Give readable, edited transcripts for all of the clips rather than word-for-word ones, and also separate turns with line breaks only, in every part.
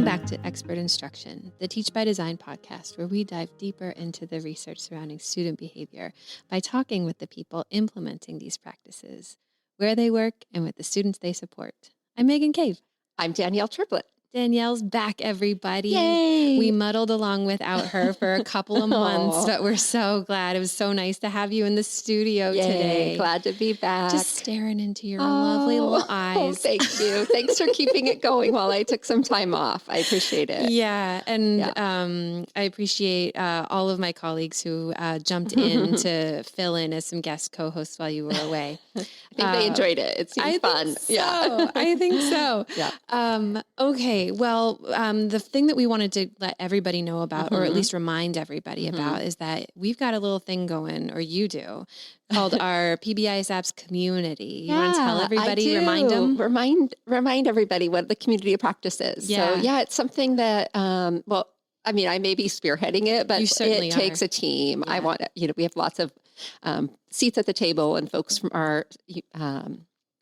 Welcome back to Expert Instruction, the Teach by Design podcast, where we dive deeper into the research surrounding student behavior by talking with the people implementing these practices, where they work, and with the students they support. I'm Megan Cave.
I'm Danielle Triplett.
Danielle's back, everybody.
Yay!
We muddled along without her for a couple of months, but we're so glad. It was so nice to have you in the studio today.
Glad to be back.
Just staring into your lovely little eyes.
Oh, thank you. Thanks for keeping it going while I took some time off. I appreciate it.
Yeah. And I appreciate all of my colleagues who jumped in to fill in as some guest co-hosts while you were away.
I think they enjoyed it. It seemed fun.
I think so.
Yeah.
Okay. Well, the thing that we wanted to let everybody know about, or at least remind everybody about, is that we've got a little thing going, or you do, called our PBIS Apps community. You want to tell everybody, remind them?
Remind everybody what the community of practice is.
Yeah.
So it's something that, I may be spearheading it, but it takes a team.
Yeah.
I want, we have lots of seats at the table and folks from our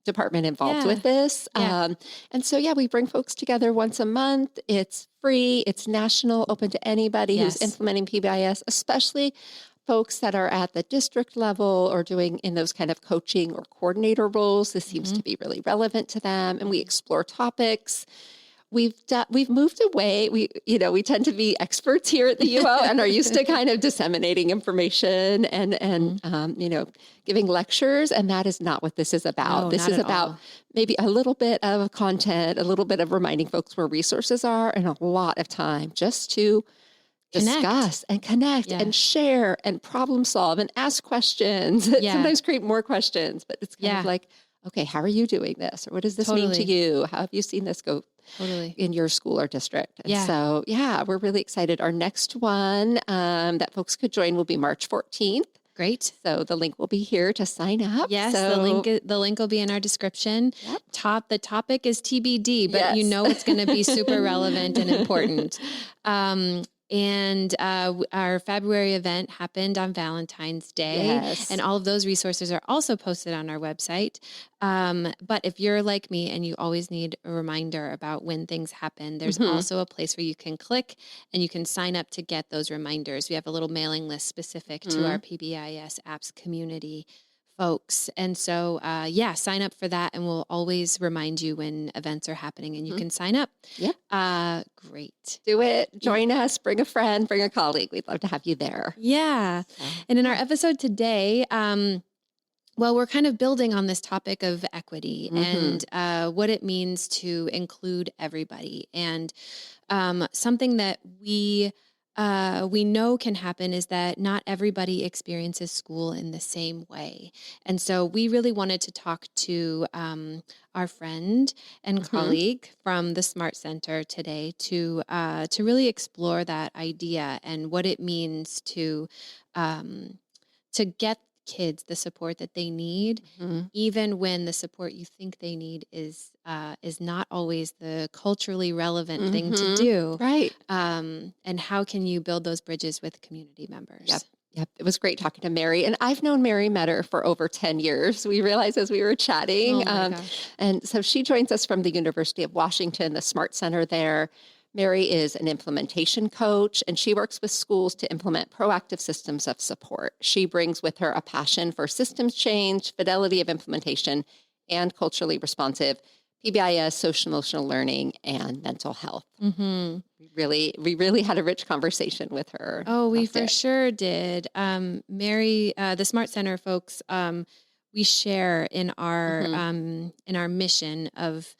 department involved with this.
Yeah.
And so, we bring folks together once a month. It's free. It's national, open to anybody who's implementing PBIS, especially folks that are at the district level or doing in those kind of coaching or coordinator roles. This seems to be really relevant to them. And we explore topics. We've moved away. We tend to be experts here at the UO and are used to kind of disseminating information and giving lectures. And that is not what this is about.
No,
this is about maybe a little bit of content, a little bit of reminding folks where resources are, and a lot of time just to discuss and connect and share and problem solve and ask questions. Sometimes create more questions, but it's kind of like, okay, how are you doing this? Or what does this mean to you? How have you seen this go in your school or district? And so, we're really excited. Our next one that folks could join will be March 14th.
Great.
So the link will be here to sign up.
Yes,
so,
the link will be in our description. Yep. The topic is TBD, but you know it's going to be super relevant and important. And our February event happened on Valentine's Day, and all of those resources are also posted on our website. But if you're like me and you always need a reminder about when things happen, there's also a place where you can click and you can sign up to get those reminders. We have a little mailing list specific to our PBIS Apps community folks. And so, sign up for that and we'll always remind you when events are happening and you can sign up. Yeah. Great.
Do it. Join us. Bring a friend, bring a colleague. We'd love to have you there.
Yeah. And in our episode today, we're kind of building on this topic of equity and what it means to include everybody. And something that we know can happen is that not everybody experiences school in the same way. And so we really wanted to talk to our friend and colleague from the Smart Center today to really explore that idea and what it means to get kids the support that they need, even when the support you think they need is not always the culturally relevant thing to do.
Right.
And how can you build those bridges with community members?
Yep. It was great talking to Mari. And I've known Mari Meador for over 10 years. We realized as we were chatting. And so she joins us from the University of Washington, the Smart Center there. Mari is an implementation coach, and she works with schools to implement proactive systems of support. She brings with her a passion for systems change, fidelity of implementation, and culturally responsive PBIS, social-emotional learning, and mental health. We really had a rich conversation with her.
Oh, we for sure did. Mari, the Smart Center folks, we share in our mission of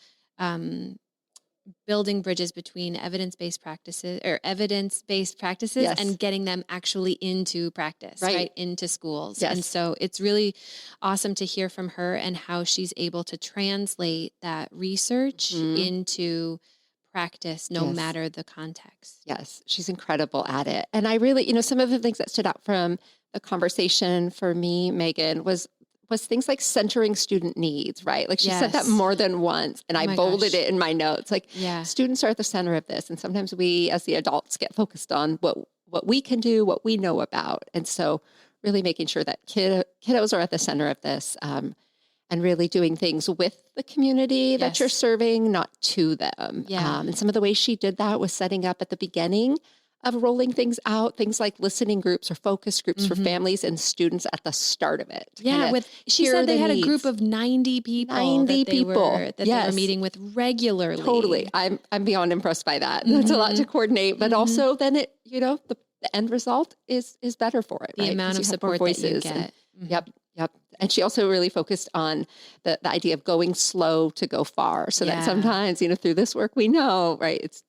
building bridges between evidence-based practices and getting them actually into practice, right? Into schools. And so it's really awesome to hear from her and how she's able to translate that research into practice, no matter the context.
Yes, she's incredible at it. And I really, some of the things that stood out from the conversation for me, Megan, was things like centering student needs, right? Like she said that more than once, and I bolded it in my notes. Like students are at the center of this. And sometimes we, as the adults, get focused on what we can do, what we know about. And so really making sure that kiddos are at the center of this. and really doing things with the community that you're serving, not to them.
Yeah.
And some of the ways she did that was setting up at the beginning of rolling things out, things like listening groups or focus groups for families and students at the start of it.
Yeah, she said they had a group of 90 people.
90 people
that they were meeting with regularly.
Totally. I'm beyond impressed by that. That's a lot to coordinate, but also then it, the end result is better for it.
The amount of support that you get.
Yep. And she also really focused on the idea of going slow to go far. So that sometimes, through this work, we know, right, it's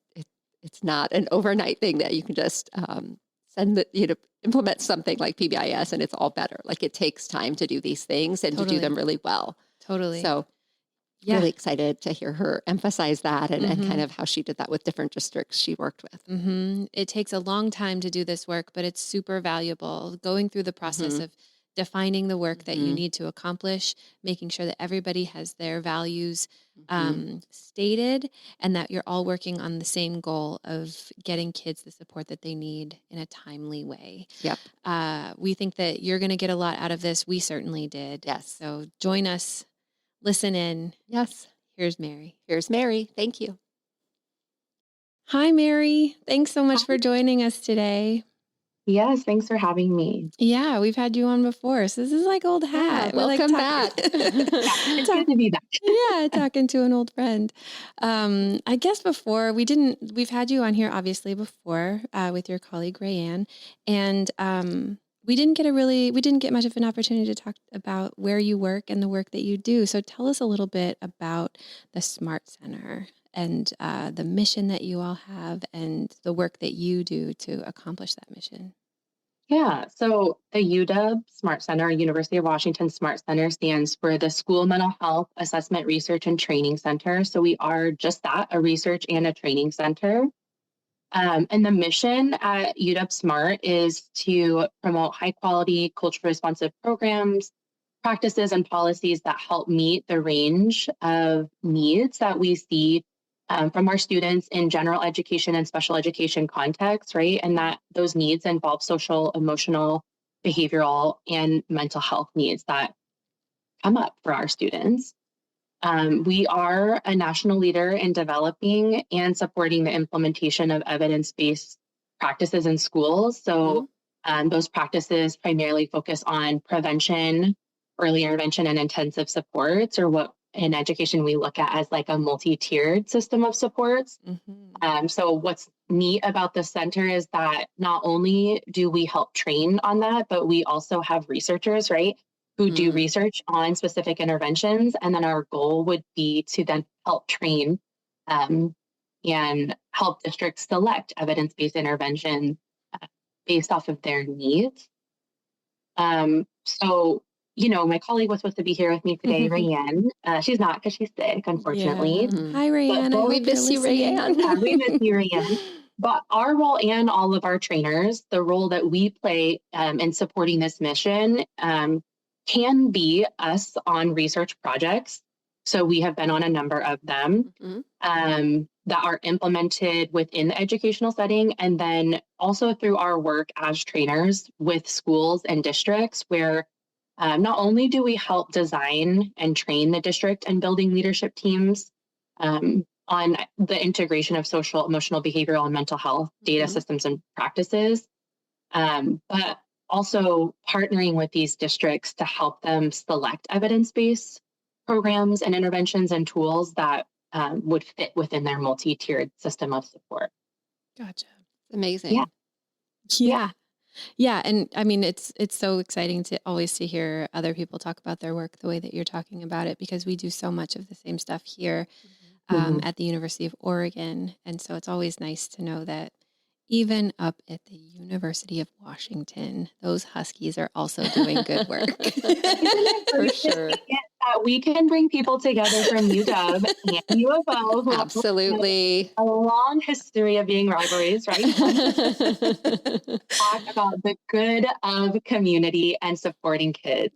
not an overnight thing that you can just implement something like PBIS and it's all better. Like it takes time to do these things and to do them really well.
Totally.
So really excited to hear her emphasize that and kind of how she did that with different districts she worked with.
It takes a long time to do this work, but it's super valuable. Going through the process of defining the work that you need to accomplish, making sure that everybody has their values stated and that you're all working on the same goal of getting kids the support that they need in a timely way.
Yep.
We think that you're going to get a lot out of this. We certainly did.
Yes.
So join us, listen in.
Yes.
Here's Mary.
Thank you.
Hi, Mary. Thanks so much for joining us today.
Yes, thanks for having me.
Yeah, we've had you on before. So this is like old hat.
Welcome back.
It's good to be back.
Yeah, talking to an old friend. I guess we've had you on here obviously before with your colleague Rayanne, and we didn't get much of an opportunity to talk about where you work and the work that you do. So tell us a little bit about the Smart Center and the mission that you all have and the work that you do to accomplish that mission.
Yeah, so the UW Smart Center, University of Washington Smart Center, stands for the School Mental Health Assessment Research and Training Center. So we are just that, a research and a training center. And the mission at UW Smart is to promote high quality, culturally responsive programs, practices, and policies that help meet the range of needs that we see from our students in general education and special education contexts, right? And that those needs involve social, emotional, behavioral, and mental health needs that come up for our students. We are a national leader in developing and supporting the implementation of evidence-based practices in schools. So those practices primarily focus on prevention, early intervention, and intensive supports, or what in education we look at as like a multi-tiered system of supports. So what's neat about the center is that not only do we help train on that, but we also have researchers, right, who do research on specific interventions. And then our goal would be to then help train and help districts select evidence-based interventions based off of their needs. So my colleague was supposed to be here with me today, Rayanne. She's not because she's sick, unfortunately.
Yeah. Hi, Rayanne.
We miss you, Rayanne.
Yeah, we miss you, Rayanne. But our role and all of our trainers, the role that we play in supporting this mission can be us on research projects. So we have been on a number of them that are implemented within the educational setting, and then also through our work as trainers with schools and districts where not only do we help design and train the district and building leadership teams on the integration of social, emotional, behavioral, and mental health data systems and practices, but also partnering with these districts to help them select evidence-based programs and interventions and tools that would fit within their multi-tiered system of support.
Gotcha.
Amazing.
Yeah. And I mean, it's so exciting to hear other people talk about their work the way that you're talking about it, because we do so much of the same stuff here at the University of Oregon. And so it's always nice to know that even up at the University of Washington, those Huskies are also doing good work.
For sure.
We can bring people together from UW and U of O, who
absolutely
have a long history of being rivalries, right? Talk about the good of community and supporting kids.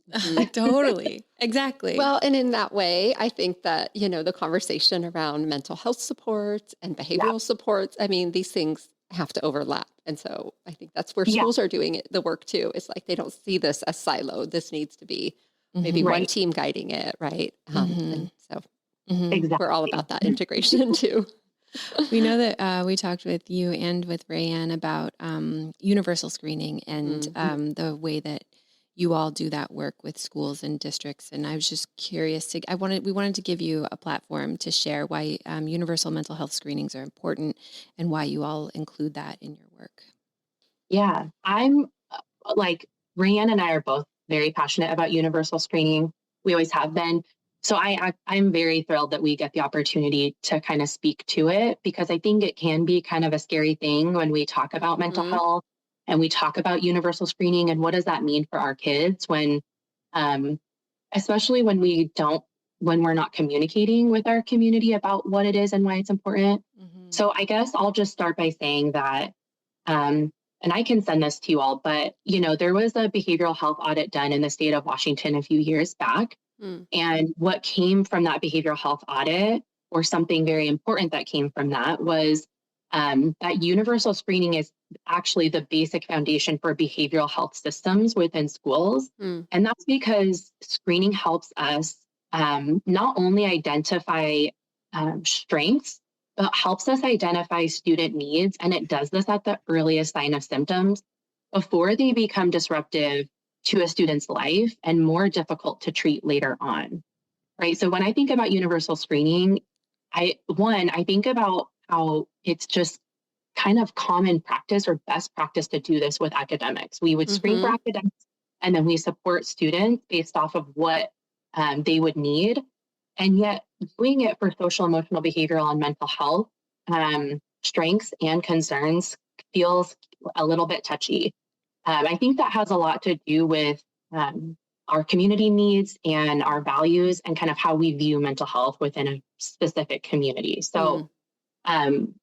Totally. Exactly.
Well, and in that way, I think that, the conversation around mental health supports and behavioral supports, I mean, these things have to overlap. And so I think that's where schools are doing the work too. It's like they don't see this as siloed. This needs to be maybe one
Right.
team guiding it, right? And so
Exactly.
we're all about that integration too.
We know that we talked with you and with Rayanne about universal screening and the way that you all do that work with schools and districts. And I was just curious we wanted to give you a platform to share why universal mental health screenings are important and why you all include that in your work.
Yeah, I'm like Rayanne and I are both very passionate about universal screening. We always have been. So I'm very thrilled that we get the opportunity to kind of speak to it, because I think it can be kind of a scary thing when we talk about mental health and we talk about universal screening and what does that mean for our kids when, especially when we're not communicating with our community about what it is and why it's important. So I guess I'll just start by saying that, and I can send this to you all, but there was a behavioral health audit done in the state of Washington a few years back. And what came from that behavioral health audit, or something very important that came from that, was that universal screening is actually the basic foundation for behavioral health systems within schools. And that's because screening helps us not only identify strengths, but helps us identify student needs. And it does this at the earliest sign of symptoms before they become disruptive to a student's life and more difficult to treat later on, right? So when I think about universal screening, I think about how it's just kind of common practice or best practice to do this with academics. We would screen for academics, and then we support students based off of what they would need. And yet doing it for social, emotional, behavioral, and mental health strengths and concerns feels a little bit touchy. I think that has a lot to do with our community needs and our values and kind of how we view mental health within a specific community. So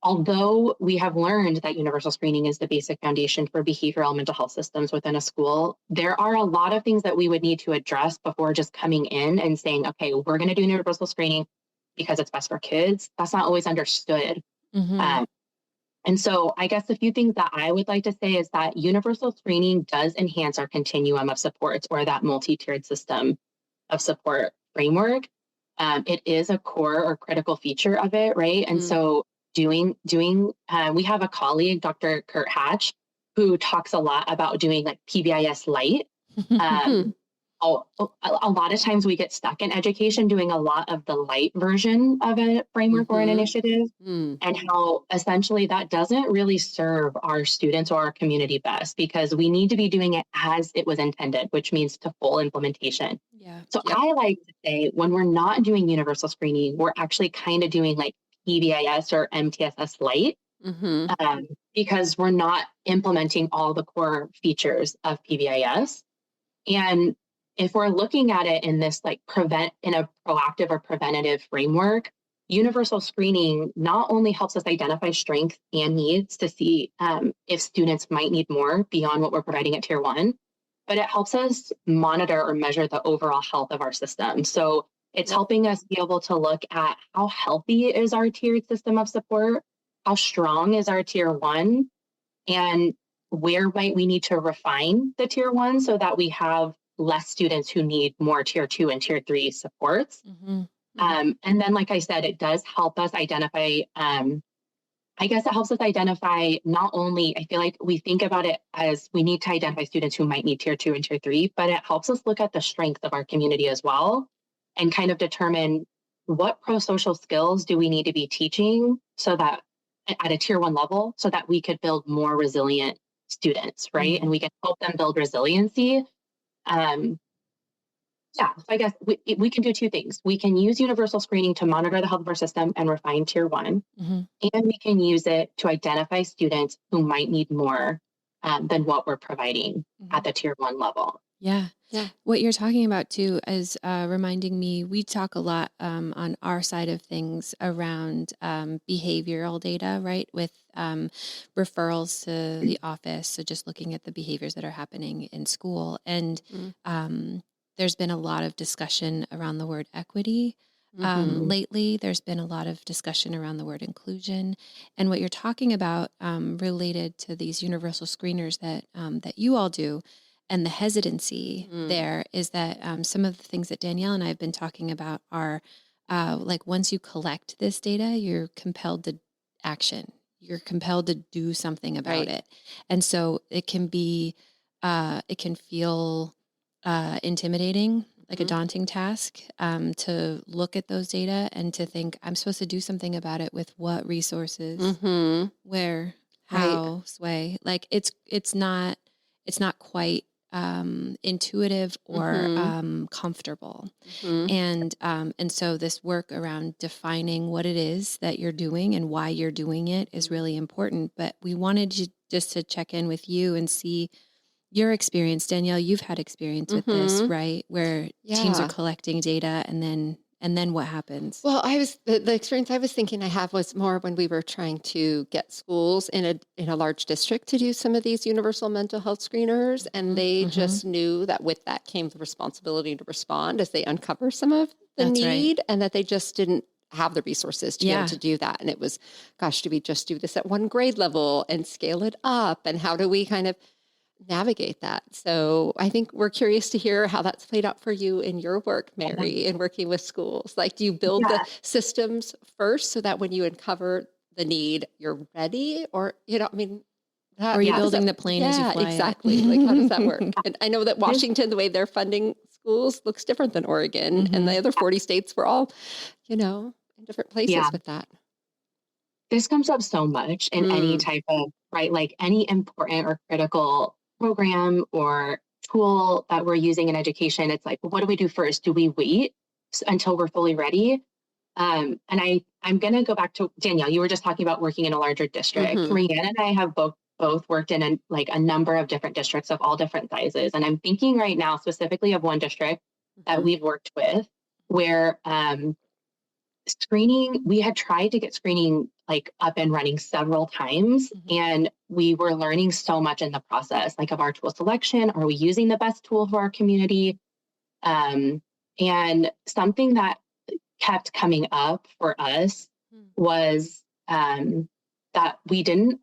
although we have learned that universal screening is the basic foundation for behavioral and mental health systems within a school, there are a lot of things that we would need to address before just coming in and saying, okay, we're going to do universal screening because it's best for kids. That's not always understood. And so I guess a few things that I would like to say is that universal screening does enhance our continuum of supports, or that multi-tiered system of support framework. It is a core or critical feature of it, right? And so we have a colleague, Dr. Kurt Hatch, who talks a lot about doing like PBIS light. A lot of times we get stuck in education doing a lot of the light version of a framework or an initiative, and how essentially that doesn't really serve our students or our community best, because we need to be doing it as it was intended, which means to full implementation. So I like to say when we're not doing universal screening, we're actually kind of doing like PBIS or MTSS light, because we're not implementing all the core features of PBIS. And if we're looking at it in this like in a proactive or preventative framework, universal screening not only helps us identify strengths and needs to see if students might need more beyond what we're providing at Tier 1, but it helps us monitor or measure the overall health of our system. So it's helping us be able to look at how healthy is our tiered system of support, how strong is our Tier 1, and where might we need to refine the Tier 1 so that we have less students who need more Tier 2 and Tier 3 supports. And then, like I said, it does help us identify, I guess it helps us identify not only, I feel like we think about it as we need to identify students who might need Tier 2 and Tier 3, but it helps us look at the strength of our community as well and kind of determine what pro-social skills do we need to be teaching so that at a Tier 1 level, so that we could build more resilient students, right? And we can help them build resiliency. So I guess we can do two things. We can use universal screening to monitor the health of our system and refine Tier 1, and we can use it to identify students who might need more than what we're providing at the Tier 1 level.
Yeah. What you're talking about too is reminding me, we talk a lot on our side of things around behavioral data, right? With referrals to the office. So just looking at the behaviors that are happening in school. And there's been a lot of discussion around the word equity. Lately, there's been a lot of discussion around the word inclusion. And what you're talking about related to these universal screeners that you all do, the hesitancy there is that some of the things that Danielle and I have been talking about are like once you collect this data, you're compelled to action. You're compelled to do something about it. And so it can be, it can feel intimidating, like a daunting task to look at those data and to think, I'm supposed to do something about it with what resources, where, how, sway. Like it's not quite intuitive or comfortable. And so this work around defining what it is that you're doing and why you're doing it is really important. But we wanted just to check in with you and see your experience. Danielle, you've had experience with this, right? Where teams are collecting data and then what happens?
Well, the experience I was thinking I have was more when we were trying to get schools in a large district to do some of these universal mental health screeners. And they just knew that with that came the responsibility to respond as they uncover some of the need, and that they just didn't have the resources to be able to do that. And it was, gosh, do we just do this at one grade level and scale it up? And how do we kind of navigate that? So I think we're curious to hear how that's played out for you in your work, Mary, in working with schools. Like, do you build the systems first so that when you uncover the need, you're ready? Or, I mean,
or are you building the plane as you fly
exactly.
it?
Like, how does that work? And I know that Washington, the way they're funding schools looks different than Oregon and the other 40 states. We're all, in different places with that.
This comes up so much in any type of, like any important or critical program or tool that we're using in education. It's like, well, what do we do first? Do we wait until we're fully ready? And I'm going to go back to Danielle. You were just talking about working in a larger district. Marianne and I have both worked in a number of different districts of all different sizes. And I'm thinking right now specifically of one district that we've worked with where screening, we had tried to get screening like up and running several times, and we were learning so much in the process, like of our tool selection. Are we using the best tool for our community? And something that kept coming up for us was that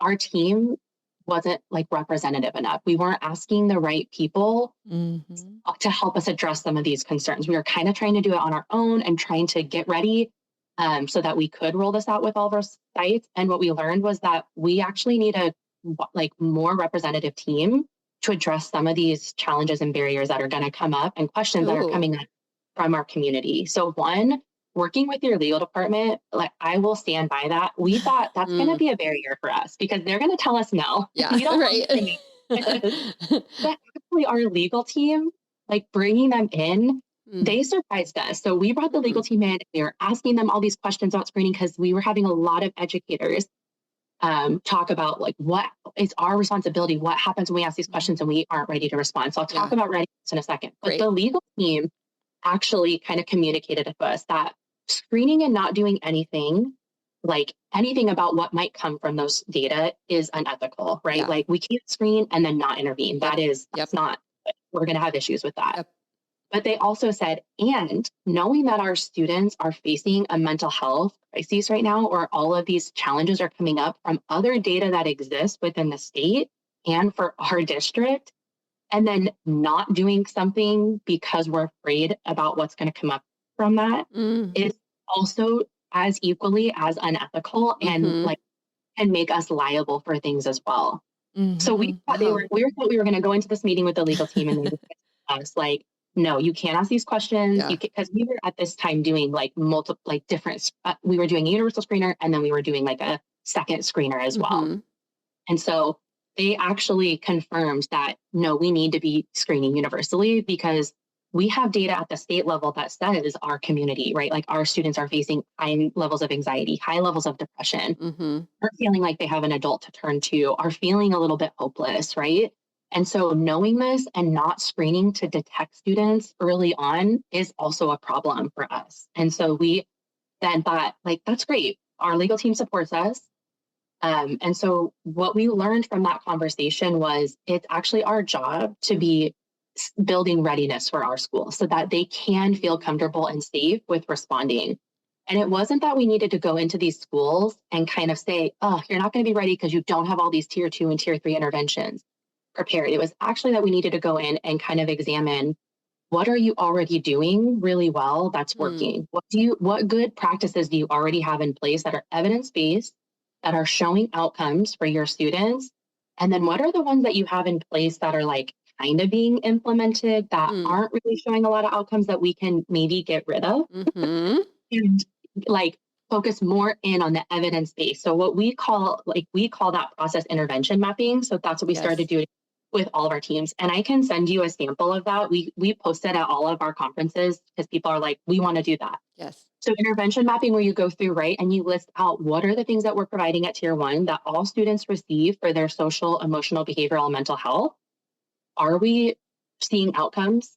our team wasn't like representative enough. We weren't asking the right people to help us address some of these concerns. We were kind of trying to do it on our own and trying to get ready so that we could roll this out with all of our sites. And what we learned was that we actually need a more representative team to address some of these challenges and barriers that are going to come up and questions that are coming up from our community. So one, working with your legal department, like I will stand by that. We thought that's going to be a barrier for us because they're going to tell us no.
Yeah,
we don't
right.
But actually our legal team, like bringing them in, they surprised us. So we brought the legal team in. We were asking them all these questions about screening because we were having a lot of educators talk about like what is our responsibility, what happens when we ask these questions and we aren't ready to respond. So I'll talk about readiness in a second. But the legal team actually kind of communicated to us that screening and not doing anything about what might come from those data is unethical, right? Like we can't screen and then not intervene. That's not, we're going to have issues with that. But they also said, and knowing that our students are facing a mental health crisis right now, or all of these challenges are coming up from other data that exists within the state and for our district, and then not doing something because we're afraid about what's going to come up from that is also as equally as unethical and can make us liable for things as well. So we thought we were going to go into this meeting with the legal team and they would us like, no, you can't ask these questions because we were at this time doing like multiple, like different, we were doing a universal screener and then we were doing like a second screener as well. And so they actually confirmed that, no, we need to be screening universally because we have data at the state level that says our community, right? Like our students are facing high levels of anxiety, high levels of depression, are feeling like they have an adult to turn to, are feeling a little bit hopeless, right? And so knowing this and not screening to detect students early on is also a problem for us. And so we then thought, like, that's great. Our legal team supports us. And so what we learned from that conversation was it's actually our job to be building readiness for our schools so that they can feel comfortable and safe with responding. And it wasn't that we needed to go into these schools and kind of say, oh, you're not going to be ready because you don't have all these tier 2 and tier 3 interventions. prepared. It was actually that we needed to go in and kind of examine, what are you already doing really well that's working? What good practices do you already have in place that are evidence-based, that are showing outcomes for your students? And then what are the ones that you have in place that are like kind of being implemented that aren't really showing a lot of outcomes that we can maybe get rid of? And like focus more in on the evidence base. So what we call that process intervention mapping. So that's what we started doing with all of our teams. And I can send you a sample of that. We post it at all of our conferences because people are like, we want to do that.
Yes.
So intervention mapping, where you go through, right, and you list out what are the things that we're providing at tier 1 that all students receive for their social, emotional, behavioral, and mental health. Are we seeing outcomes?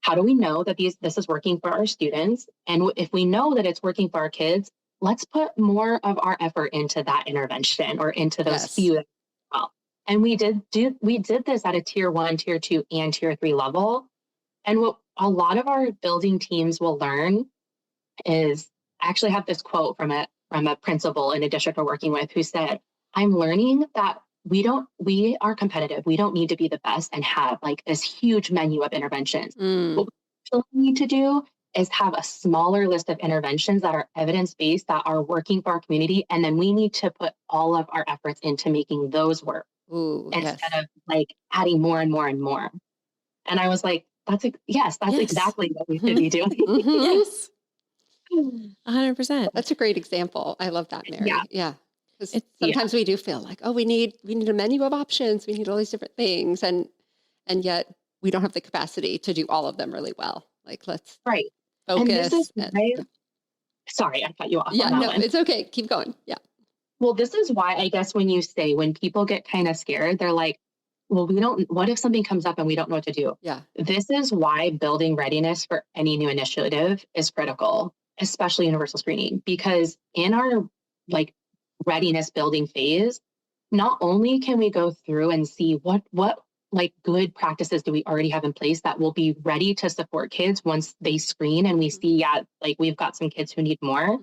How do we know that this is working for our students? And if we know that it's working for our kids, let's put more of our effort into that intervention or into those few as well. And we did this at a tier 1, tier 2, and tier 3 level. And what a lot of our building teams will learn is, I actually have this quote from a principal in a district we're working with who said, I'm learning that we are competitive. We don't need to be the best and have like this huge menu of interventions. What we need to do is have a smaller list of interventions that are evidence-based, that are working for our community. And then we need to put all of our efforts into making those work instead of like adding more and more and more. And I was like, that's exactly what we should be doing.
Yes. 100%.
That's a great example. I love that, Mary. Yeah. Because sometimes we do feel like, we need a menu of options. We need all these different things. And yet we don't have the capacity to do all of them really well. Like, let's focus.
Sorry, I cut you off.
Yeah, no, it's okay. Keep going. Yeah.
Well, this is why I guess when people get kind of scared, they're like, well, what if something comes up and we don't know what to do?
Yeah.
This is why building readiness for any new initiative is critical, especially universal screening, because in our like readiness building phase, not only can we go through and see what like good practices do we already have in place that will be ready to support kids once they screen and we see, like we've got some kids who need more,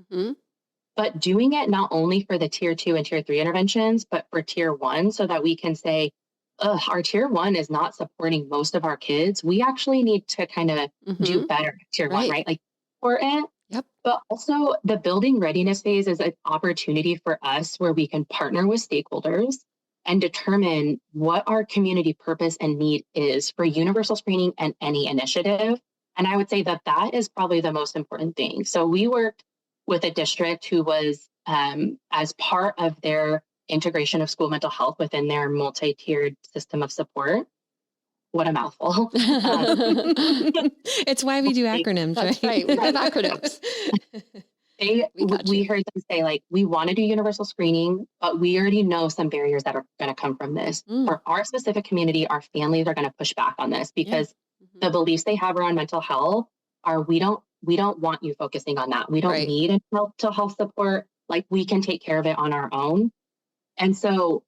but doing it not only for the tier 2 and tier 3 interventions, but for tier 1, so that we can say, our tier 1 is not supporting most of our kids. We actually need to kind of do better at tier 1, right? Like important.
Yep.
But also the building readiness phase is an opportunity for us where we can partner with stakeholders and determine what our community purpose and need is for universal screening and any initiative. And I would say that is probably the most important thing. So we worked with a district who was, as part of their integration of school mental health within their multi-tiered system of support. What a mouthful.
It's why we do acronyms,
That's right? We have acronyms.
We heard them say, like, we want to do universal screening, but we already know some barriers that are going to come from this. For our specific community, our families are going to push back on this because the beliefs they have around mental health are, we don't want you focusing on that. We don't need mental health support. Like, we can take care of it on our own. And so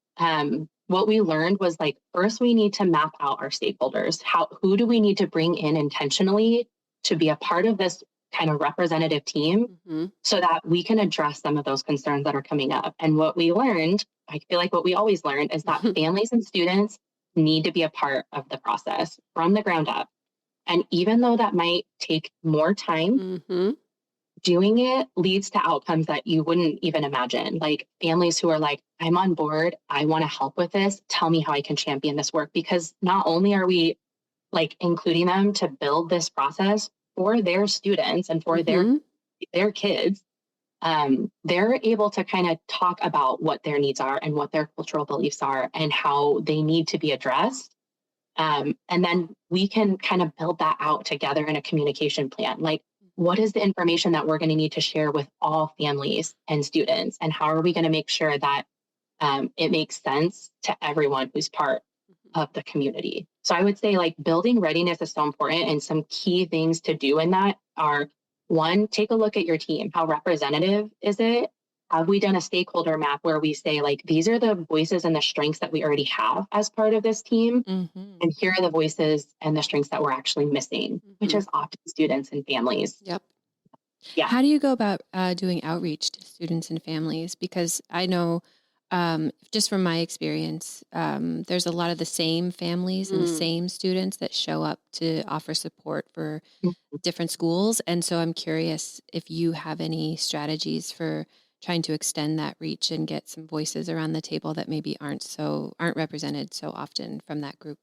what we learned was, like, first we need to map out our stakeholders. Who do we need to bring in intentionally to be a part of this kind of representative team so that we can address some of those concerns that are coming up. And what we learned, I feel like what we always learn, is that families and students need to be a part of the process from the ground up. And even though that might take more time, doing it leads to outcomes that you wouldn't even imagine. Like families who are like, I'm on board, I want to help with this, tell me how I can champion this work. Because not only are we like including them to build this process for their students and for their kids, they're able to kind of talk about what their needs are and what their cultural beliefs are and how they need to be addressed. And then we can kind of build that out together in a communication plan. Like, what is the information that we're going to need to share with all families and students? And how are we going to make sure that it makes sense to everyone who's part of the community? So I would say, like, building readiness is so important. And some key things to do in that are, one, take a look at your team. How representative is it? Have we done a stakeholder map where we say, like, these are the voices and the strengths that we already have as part of this team. And here are the voices and the strengths that we're actually missing, which is often students and families.
Yep.
Yeah.
How do you go about doing outreach to students and families? Because I know just from my experience, there's a lot of the same families and the same students that show up to offer support for different schools. And so I'm curious if you have any strategies for trying to extend that reach and get some voices around the table that maybe aren't represented so often from that group.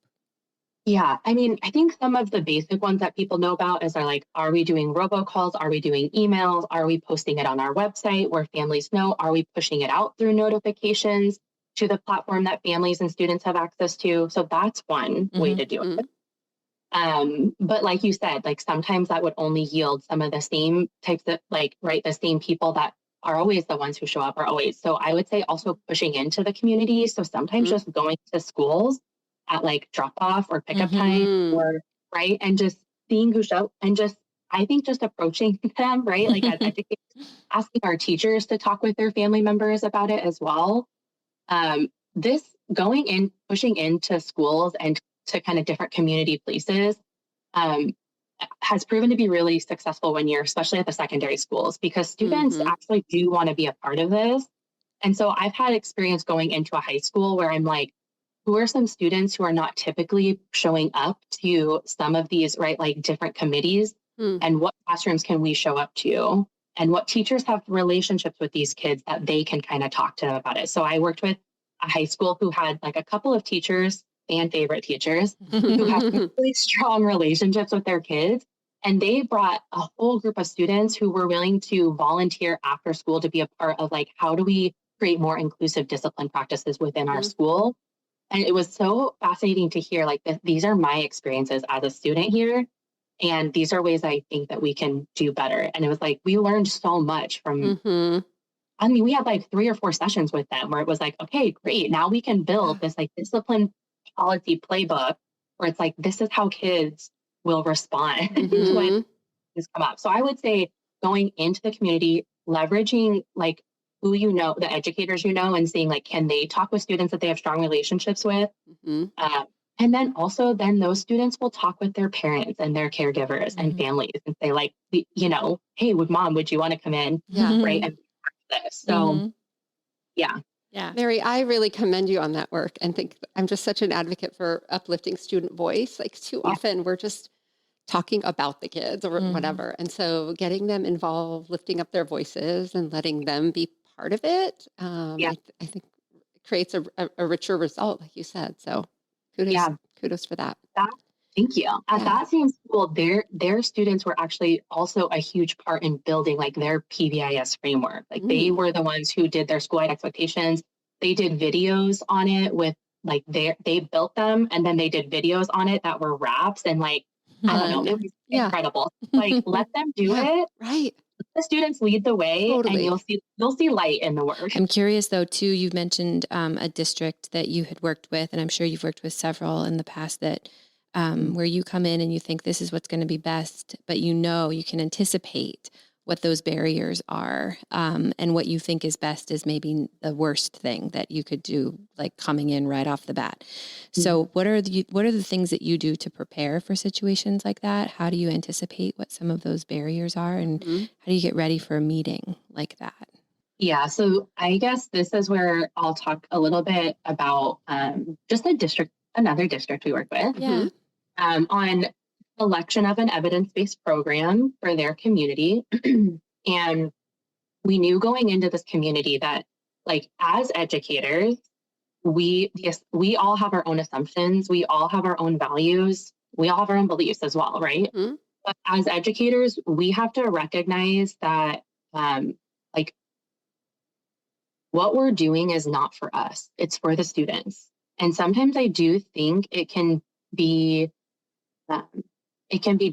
Yeah, I mean, I think some of the basic ones that people know about are like, are we doing robocalls? Are we doing emails? Are we posting it on our website where families know? Are we pushing it out through notifications to the platform that families and students have access to? So that's one way to do it. But like you said, like sometimes that would only yield some of the same types of the same people that are always the ones who show up are always. So I would say also pushing into the community. So sometimes just going to schools at like drop off or pickup time or right. And just seeing who show and I think just approaching them, right? Like as educators, asking our teachers to talk with their family members about it as well. This going in, pushing into schools and to kind of different community places has proven to be really successful when you're, especially at the secondary schools, because students actually do want to be a part of this. And so I've had experience going into a high school where I'm like, who are some students who are not typically showing up to some of these, right, like different committees, and what classrooms can we show up to, and what teachers have relationships with these kids that they can kind of talk to them about it. So I worked with a high school who had like a couple of teachers, fan favorite teachers, who have really strong relationships with their kids. And they brought a whole group of students who were willing to volunteer after school to be a part of like, how do we create more inclusive discipline practices within our school? And it was so fascinating to hear, like, these are my experiences as a student here. And these are ways I think that we can do better. And it was like, we learned so much from, I mean, we had like 3 or 4 sessions with them where it was like, okay, great. Now we can build this like discipline policy playbook where it's like, this is how kids will respond when things come up. So I would say going into the community, leveraging like who you know, the educators you know, and seeing like, can they talk with students that they have strong relationships with? And then also then those students will talk with their parents and their caregivers and families and say like, you know, hey, mom, would you want to come in? Right. And this. So yeah.
Mari, I really commend you on that work and think I'm just such an advocate for uplifting student voice. Like too often we're just talking about the kids or whatever. And so getting them involved, lifting up their voices and letting them be part of it, I think creates a richer result, like you said. So kudos for that.
Thank you. At that same school, their students were actually also a huge part in building like their PBIS framework. Like they were the ones who did their school-wide expectations. They did videos on it with like they built them and then they did videos on it that were raps and like, I don't know, it was incredible. Like let them do it.
Right.
Let the students lead the way and you'll see light in the work.
I'm curious though, too, you've mentioned a district that you had worked with, and I'm sure you've worked with several in the past that where you come in and you think this is what's going to be best, but you can anticipate what those barriers are, and what you think is best is maybe the worst thing that you could do, like coming in right off the bat. So what are the things that you do to prepare for situations like that? How do you anticipate what some of those barriers are, and how do you get ready for a meeting like that?
Yeah, so I guess this is where I'll talk a little bit about just another district we work with. On selection of an evidence-based program for their community. And we knew going into this community that like as educators, we all have our own assumptions. We all have our own values. We all have our own beliefs as well, right? But as educators, we have to recognize that like what we're doing is not for us. It's for the students. And sometimes I do think it can be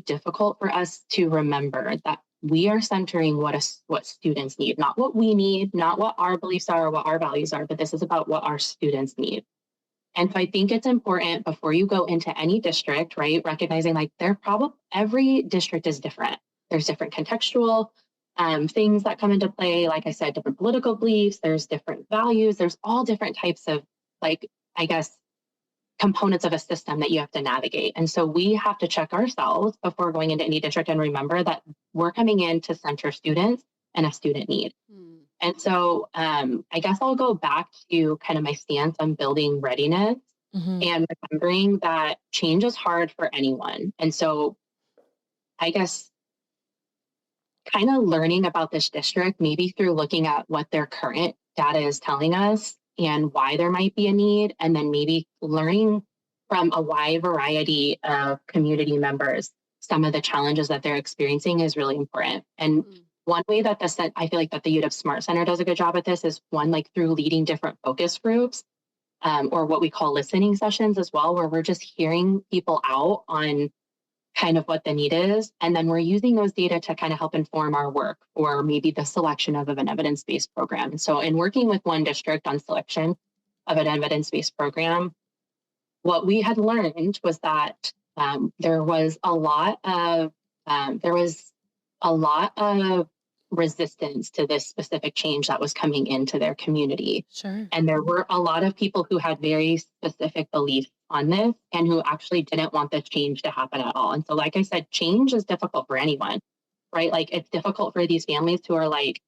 difficult for us to remember that we are centering what students need, not what we need, not what our beliefs are or what our values are, but this is about what our students need. And so I think it's important before you go into any district, right, recognizing like every district is different. There's different contextual things that come into play. Like I said, different political beliefs, there's different values, there's all different types of like, I guess, components of a system that you have to navigate. And so we have to check ourselves before going into any district and remember that we're coming in to center students and a student need. And so I guess I'll go back to kind of my stance on building readiness and remembering that change is hard for anyone. And so I guess kind of learning about this district, maybe through looking at what their current data is telling us and why there might be a need, and then maybe learning from a wide variety of community members some of the challenges that they're experiencing is really important. And one way that I feel like that the UW Smart Center does a good job at this is one, like through leading different focus groups or what we call listening sessions as well, where we're just hearing people out on kind of what the need is. And then we're using those data to kind of help inform our work or maybe the selection of an evidence-based program. So in working with one district on selection of an evidence-based program, what we had learned was that there was a lot of resistance to this specific change that was coming into their community.
Sure.
And there were a lot of people who had very specific beliefs on this and who actually didn't want the change to happen at all. And so, like I said, change is difficult for anyone, right? Like it's difficult for these families who are like,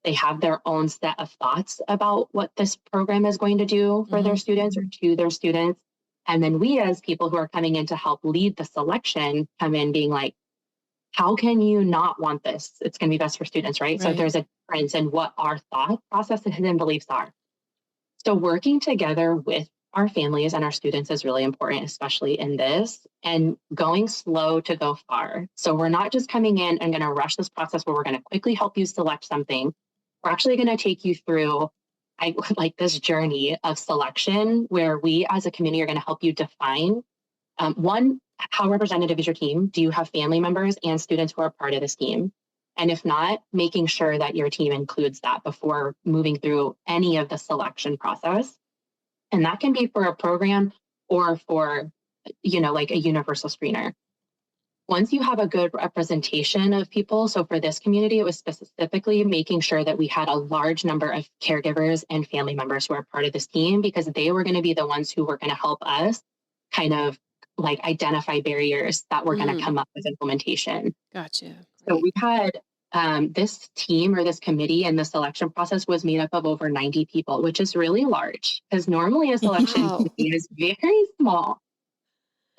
they have their own set of thoughts about what this program is going to do for their students or to their students. And then we as people who are coming in to help lead the selection come in being like, how can you not want this? It's going to be best for students, right? So there's a difference in what our thought processes and beliefs are. So working together with our families and our students is really important, especially in this, and going slow to go far. So we're not just coming in and going to rush this process where we're going to quickly help you select something. We're actually going to take you through this journey of selection where we as a community are going to help you define one, how representative is your team? Do you have family members and students who are part of this team? And if not, making sure that your team includes that before moving through any of the selection process. And that can be for a program or for, like a universal screener. Once you have a good representation of people, so for this community, it was specifically making sure that we had a large number of caregivers and family members who are part of this team, because they were going to be the ones who were going to help us kind of like identify barriers that were going to come up with implementation.
Gotcha.
So we had this team or this committee, and the selection process was made up of over 90 people, which is really large because normally a selection committee is very small.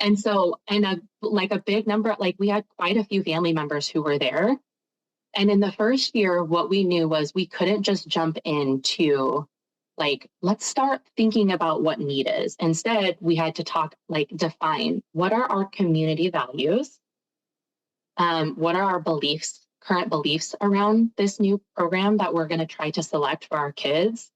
And so, and a big number, like we had quite a few family members who were there. And in the first year, what we knew was we couldn't just jump into let's start thinking about what need is. Instead, we had to define what are our community values? What are our beliefs, current beliefs around this new program that we're going to try to select for our kids?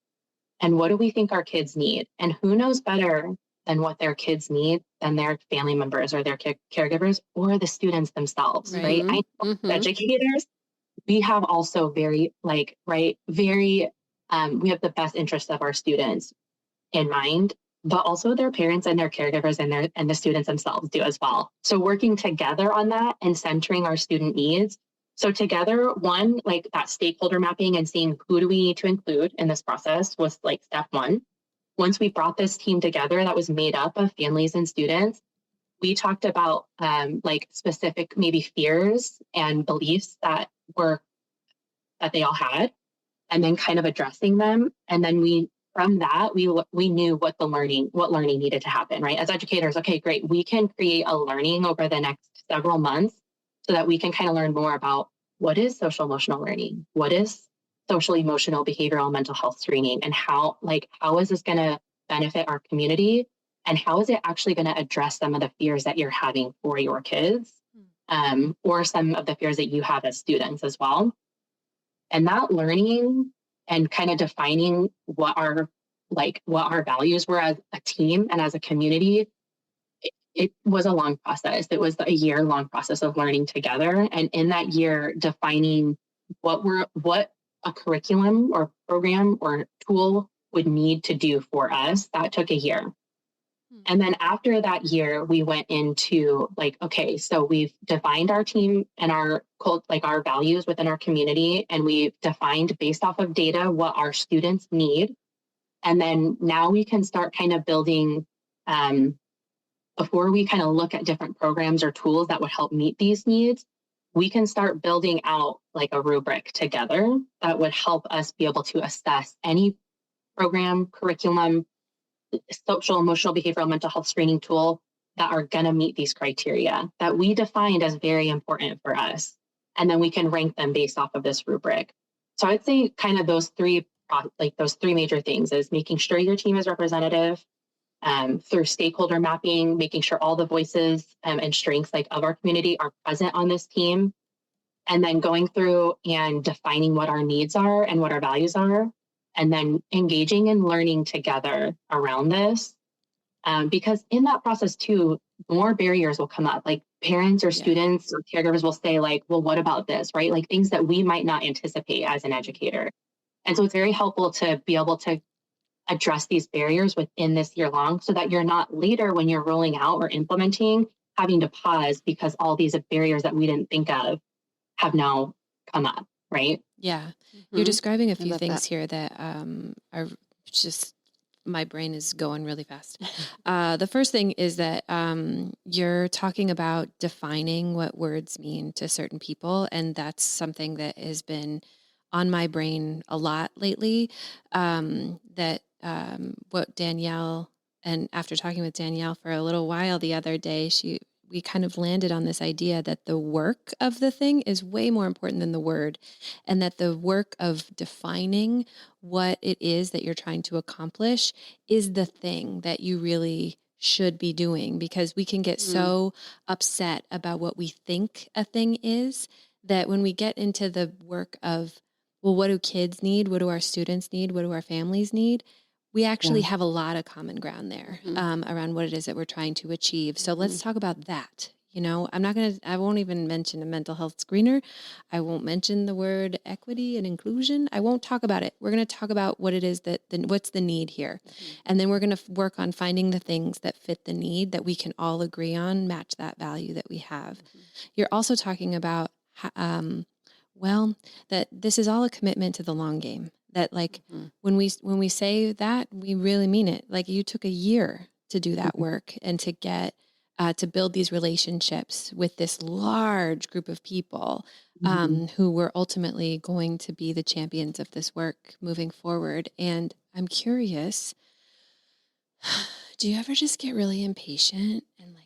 And what do we think our kids need? And who knows better than what their kids need than their family members or their caregivers or the students themselves, right? I know educators, we have also we have the best interests of our students in mind, but also their parents and their caregivers and the students themselves do as well. So working together on that and centering our student needs. So together, one, that stakeholder mapping and seeing who do we need to include in this process was step one. Once we brought this team together that was made up of families and students, we talked about specific maybe fears and beliefs that they all had, and then kind of addressing them. And then we knew what learning needed to happen, right? As educators, okay, great. We can create a learning over the next several months so that we can kind of learn more about what is social emotional learning, what is social emotional behavioral mental health screening, and how is this going to benefit our community, and how is it actually going to address some of the fears that you're having for your kids, or some of the fears that you have as students as well. And that learning and kind of defining what our values were as a team and as a community, it was a long process. It was a year-long process of learning together. And in that year, defining what a curriculum or program or tool would need to do for us, that took a year. And then after that year, we went into okay, so we've defined our team and our values within our community, and we've defined based off of data what our students need. And then now we can start kind of building, before we kind of look at different programs or tools that would help meet these needs, we can start building out like a rubric together that would help us be able to assess any program, curriculum, social, emotional, behavioral, mental health screening tool that are going to meet these criteria that we defined as very important for us. And then we can rank them based off of this rubric. So I'd say kind of those three major things is making sure your team is representative, through stakeholder mapping, making sure all the voices and strengths like of our community are present on this team, and then going through and defining what our needs are and what our values are, and then engaging and learning together around this. Because in that process too, more barriers will come up. Like parents or students or caregivers will say like, well, what about this, right? Like things that we might not anticipate as an educator. And so it's very helpful to be able to address these barriers within this year long so that you're not later when you're rolling out or implementing having to pause because all these barriers that we didn't think of have now come up, right?
Yeah. Mm-hmm. You're describing a few things here that are just, my brain is going really fast. The first thing is that you're talking about defining what words mean to certain people. And that's something that has been on my brain a lot lately, what Danielle, and after talking with Danielle for a little while the other day, we kind of landed on this idea that the work of the thing is way more important than the word, and that the work of defining what it is that you're trying to accomplish is the thing that you really should be doing, because we can get so upset about what we think a thing is that when we get into the work of, well, what do kids need? What do our students need? What do our families need? We actually have a lot of common ground there around what it is that we're trying to achieve. So let's talk about that. You know, I won't even mention a mental health screener. I won't mention the word equity and inclusion. I won't talk about it. We're going to talk about what it is what's the need here. And then we're going to work on finding the things that fit the need that we can all agree on, match that value that we have. You're also talking about, that this is all a commitment to the long game. That like when we say that, we really mean it. Like you took a year to do that work and to get to build these relationships with this large group of people who were ultimately going to be the champions of this work moving forward. And I'm curious, do you ever just get really impatient and like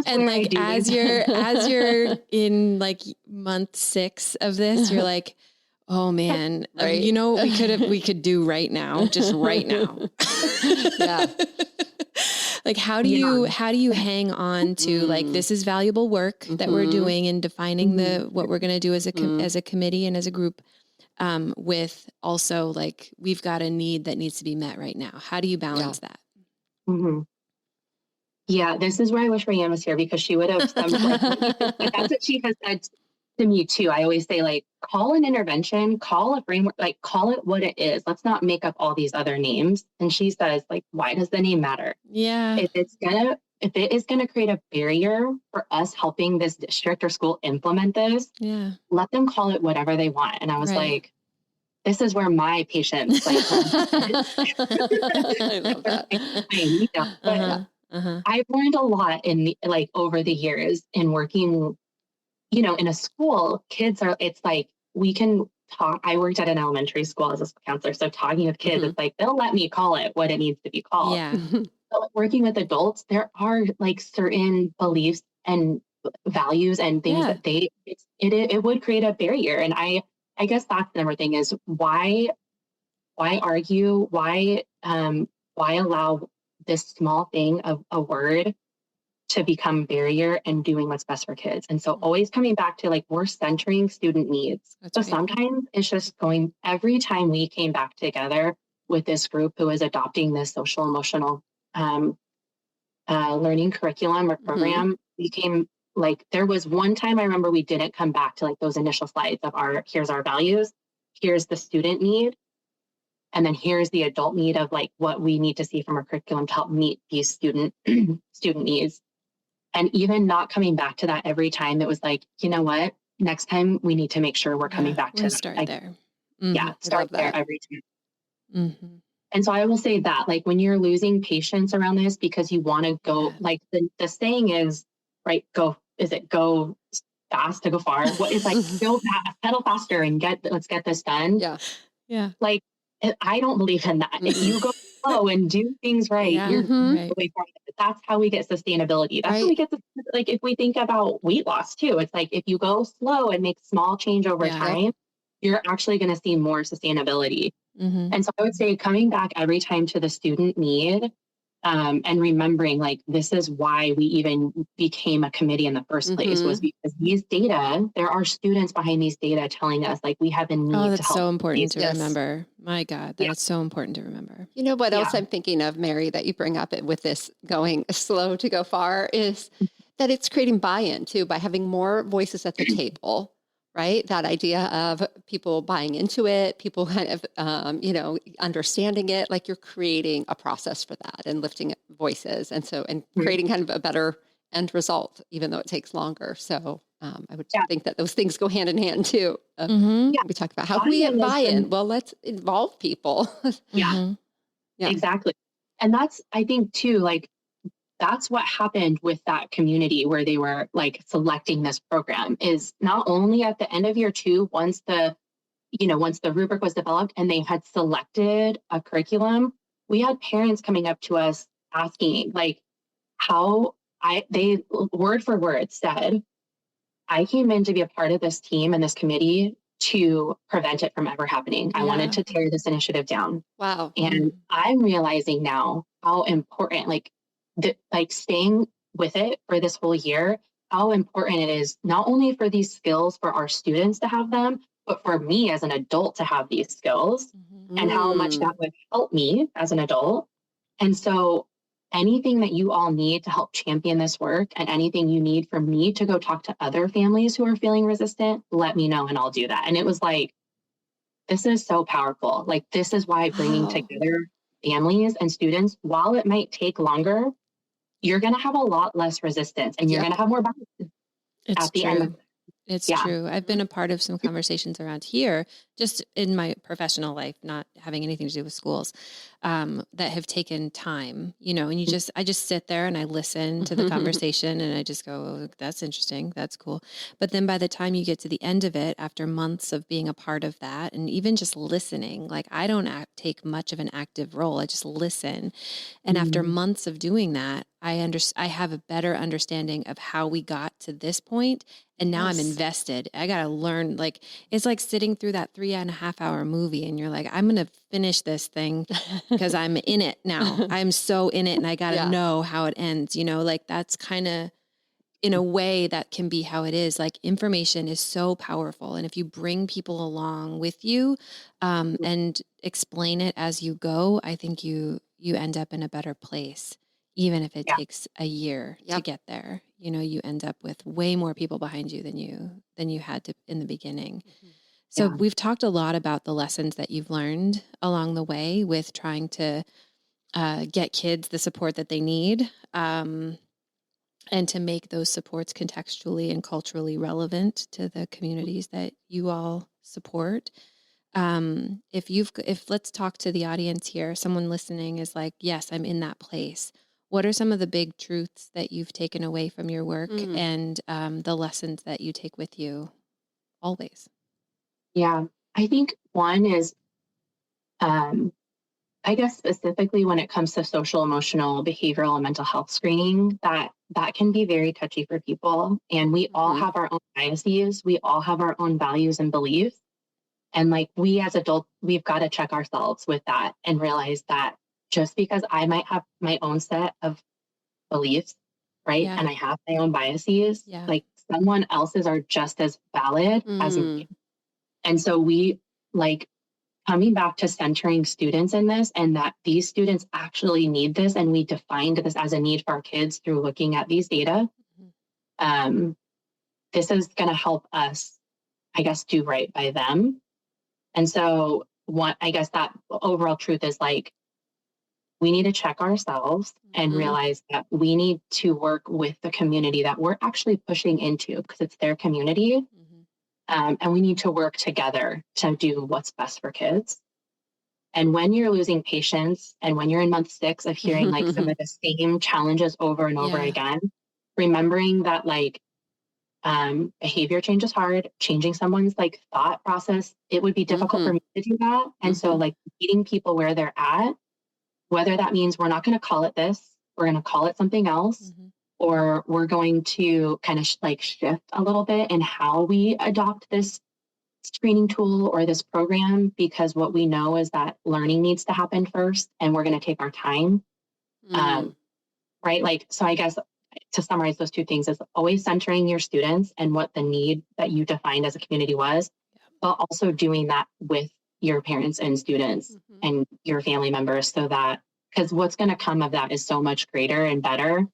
and like
as you're in like month 6 of this, you're like, oh man,
right?
You know what we could do right now, just right now.
Yeah.
Like how do you hang on to like, this is valuable work that we're doing and defining what we're going to do as a committee and as a group, with also like, we've got a need that needs to be met right now. How do you balance that?
Yeah, this is where I wish Rayanne was here, because she would have but that's what she has said to me too. I always say like, call an intervention, call a framework, like call it what it is. Let's not make up all these other names. And she says like, why does the name matter?
Yeah.
If it is going to create a barrier for us helping this district or school implement this, let them call it whatever they want. And I was like, this is where my patience, like,
I love that.
I've learned a lot over the years in working, in a school. It's like, we can talk. I worked at an elementary school as a school counselor. So talking with kids, it's like, they'll let me call it what it needs to be called.
Yeah.
But working with adults, there are like certain beliefs and values and things that it would create a barrier. And I guess that's the number thing is why argue? Why allow this small thing of a word to become barrier and doing what's best for kids? And so always coming back to like, we're centering student needs. Sometimes it's just every time we came back together with this group who is adopting this social emotional learning curriculum or program, we came like, there was one time I remember we didn't come back to like those initial slides of here's our values, here's the student need, and then here's the adult need of like what we need to see from our curriculum to help meet these student needs. And even not coming back to that every time, it was like, you know what? Next time we need to make sure we're coming back to that.
Start there.
Yeah, start there every time. And so I will say that like when you're losing patience around this because you want to go, like the saying is, right? Is it go fast to go far? What is like, go fast, pedal faster and let's get this done.
Yeah.
Yeah.
Like, I don't believe in that. Mm-hmm. If you go slow and do things right, you're the way forward. That's how we get sustainability. That's how we get like, if we think about weight loss too, it's like, if you go slow and make small change over time, you're actually going to see more sustainability. Mm-hmm. And so I would say coming back every time to the student need, and remembering like, this is why we even became a committee in the first place, was because these data, there are students behind these data telling us like, we have a need to help.
That's so important to remember. My God, that is so important to remember.
You know what else I'm thinking of, Mary, that you bring up with this going slow to go far, is that it's creating buy-in too, by having more voices at the table. Right? That idea of people buying into it, people kind of, understanding it, like you're creating a process for that and lifting voices. And creating kind of a better end result, even though it takes longer. So I would think that those things go hand in hand too. We talk about how can we get buy-in? Well, let's involve people.
Yeah, exactly. And that's, I think too, like, that's what happened with that community where they were like selecting this program, is not only at the end of year 2, once the rubric was developed and they had selected a curriculum, we had parents coming up to us asking like they word for word said, I came in to be a part of this team and this committee to prevent it from ever happening. I wanted to tear this initiative down.
Wow.
And I'm realizing now how important, like staying with it for this whole year, how important it is, not only for these skills for our students to have them, but for me as an adult to have these skills, and how much that would help me as an adult. And so anything that you all need to help champion this work, and anything you need from me to go talk to other families who are feeling resistant, let me know and I'll do that. And it was like, this is so powerful. Like, this is why bringing together families and students, while it might take longer, you're going to have a lot less resistance, and you're going to have more balance at the end of it.
It's true. I've been a part of some conversations around here, just in my professional life, not having anything to do with schools, that have taken time, and I just sit there and I listen to the conversation and I just go, oh, that's interesting. That's cool. But then by the time you get to the end of it, after months of being a part of that, and even just listening, like I don't take much of an active role. I just listen. And after months of doing that, I have a better understanding of how we got to this point. And now I'm invested. I got to learn, like, it's like sitting through that 3.5 hour movie and you're like, I'm going to finish this thing because I'm in it now. I'm so in it and I got to know how it ends, like that's kind of, in a way, that can be how it is. Like, information is so powerful. And if you bring people along with you and explain it as you go, I think you end up in a better place. Even if it takes a year to get there, you end up with way more people behind you than you had to in the beginning. So we've talked a lot about the lessons that you've learned along the way with trying to get kids the support that they need, and to make those supports contextually and culturally relevant to the communities that you all support. If let's talk to the audience here, someone listening is like, yes, I'm in that place. What are some of the big truths that you've taken away from your work and the lessons that you take with you always? Yeah,
I think one is, I guess specifically when it comes to social, emotional, behavioral, and mental health screening, that can be very touchy for people. And we all have our own biases. We all have our own values and beliefs. And like, we as adults, we've got to check ourselves with that and realize that just because I might have my own set of beliefs, right? And I have my own biases, like someone else's are just as valid as me. And so we like coming back to centering students in this, and that these students actually need this. And we defined this as a need for our kids through looking at these data. This is going to help us, I guess, do right by them. And so I guess that overall truth is like, we need to check ourselves and realize that we need to work with the community that we're actually pushing into, because it's their community. And we need to work together to do what's best for kids. And when you're losing patience and when you're in month 6 of hearing like some of the same challenges over and over again, remembering that like behavior change is hard, changing someone's like thought process, it would be difficult for me to do that. And so like meeting people where they're at, whether that means we're not going to call it this, we're going to call it something else, or we're going to kind of like shift a little bit in how we adopt this screening tool or this program, because what we know is that learning needs to happen first and we're going to take our time. Right? Like, so I guess to summarize those two things is always centering your students and what the need that you defined as a community was, but also doing that with your parents and students and your family members, so that, because what's going to come of that is so much greater and better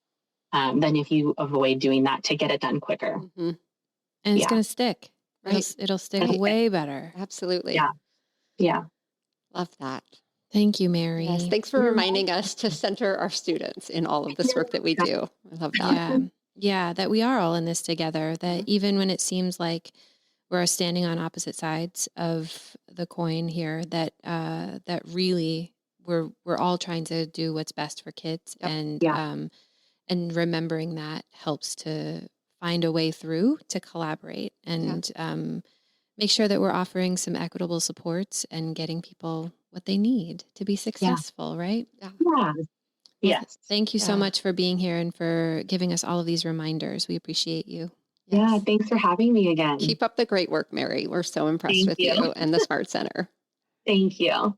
than if you avoid doing that to get it done quicker.
And it's going to stick.
Right.
It'll stick way better.
Absolutely.
Yeah.
Love that.
Thank you, Mary.
Yes, thanks for reminding us to center our students in all of this work that we do. I love that.
Yeah, that we are all in this together, that even when it seems like we're standing on opposite sides of the coin here, that that really we're all trying to do what's best for kids, and remembering that helps to find a way through to collaborate and make sure that we're offering some equitable supports and getting people what they need to be successful, right?
Yes.
Thank you so much for being here and for giving us all of these reminders. We appreciate you.
Yeah, thanks for having me again.
Keep up the great work, Mary. We're so impressed with you and the Smart Center.
Thank you.